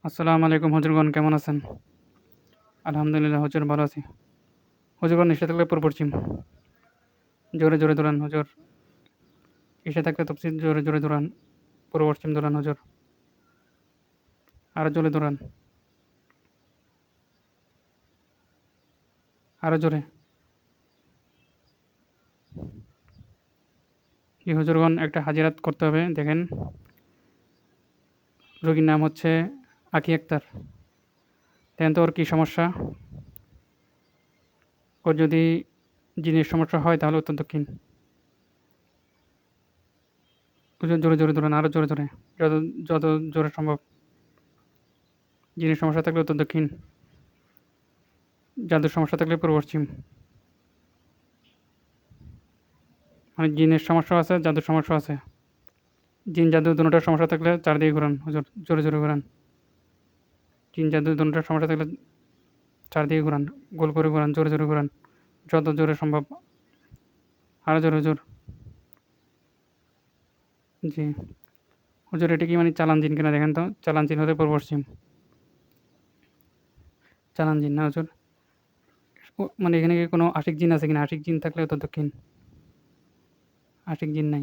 আসসালামু আলাইকুম হুজুরগণ, কেমন আছেন? আলহামদুলিল্লাহ হুজুর ভালো আছি। হুজুরগণ, নিষে থাকলে পূর্ব পশ্চিম। জোরে জোরে দৌড়ান হুজুর। ইসে থাকলে তফসিল, জোরে জোরে দৌড়ান। পূর্ব পশ্চিম দৌড়ান হুজুর। আরো জোরে দৌড়ান। আরো জোরে। জি হুজুরগণ, একটা হাজিরাত করতে হবে। দেখেন, রোগীর নাম হচ্ছে আকি আক্তার। দেখেন তো ওর কী সমস্যা। ওর যদি জিনের সমস্যা হয় তাহলে উত্তর দক্ষিণ। হুজুর জোরে জোরে দৌড়ান, আরো জোরে জোরে। যত যত জোরে সম্ভব। জিনের সমস্যা থাকলে উত্তর দক্ষিণ। জাদুর সমস্যা থাকলে পূর্ব পশ্চিম। মানে জিনের সমস্যা আছে, জাদুর সমস্যা আছে। জিন জাদু দুটোটার সমস্যা থাকলে চারদিকে ঘোরান হুজুর, জোরে জোরে ঘোরান। জিন জাদু দুটোটার সমস্যা থাকলে চারদিকে ঘোরান, গোল করে ঘোরান, জোরে জোরে ঘোরান, যত জোরে সম্ভব। আরও জোরে হুজুর। জি হুজুর, এটা কি মানে চালান জিন কিনা দেখেন তো। চালান জিন হতে পূর্ব পশ্চিম। চালান জিন না হুজুর। মানে এখানে কি কোনো আশিক জিন আছে কিনা? আশিক জিন থাকলে তো দক্ষিণ। আশিক জিন নাই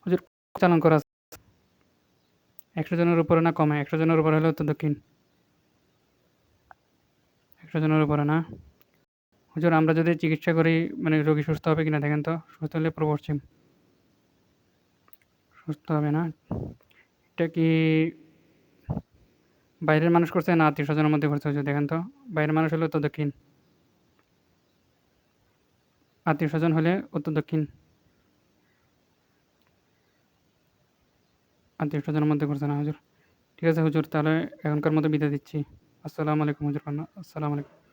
হুজুর। চালান করা আছে 100 জনের উপরে না কমে? 100 জনের উপরে হলে তো দক্ষিণ। 100 জনের উপরে না হুজুর। আমরা যদি চিকিৎসা করি, মানে রোগী সুস্থ হবে কিনা দেখেন তো। সুস্থ হলে পূর্ব পশ্চিম। সুস্থ হবে না। এটা কি বাইরের মানুষ করছে না আত্মীয় স্বজনের মধ্যে করছে হুজুর? দেখেন তো। বাইরের মানুষ হলে উত্তর দক্ষিণ। আত্মীয় স্বজন হলে উত্তর দক্ষিণ। আত্মীয় স্বজনের মধ্যে করছে না হুজুর। ঠিক আছে হুজুর, তাহলে এখনকার মতো বিদায় দিচ্ছি। আসসালামু আলাইকুম হুজুর। আসসালামু আলাইকুম।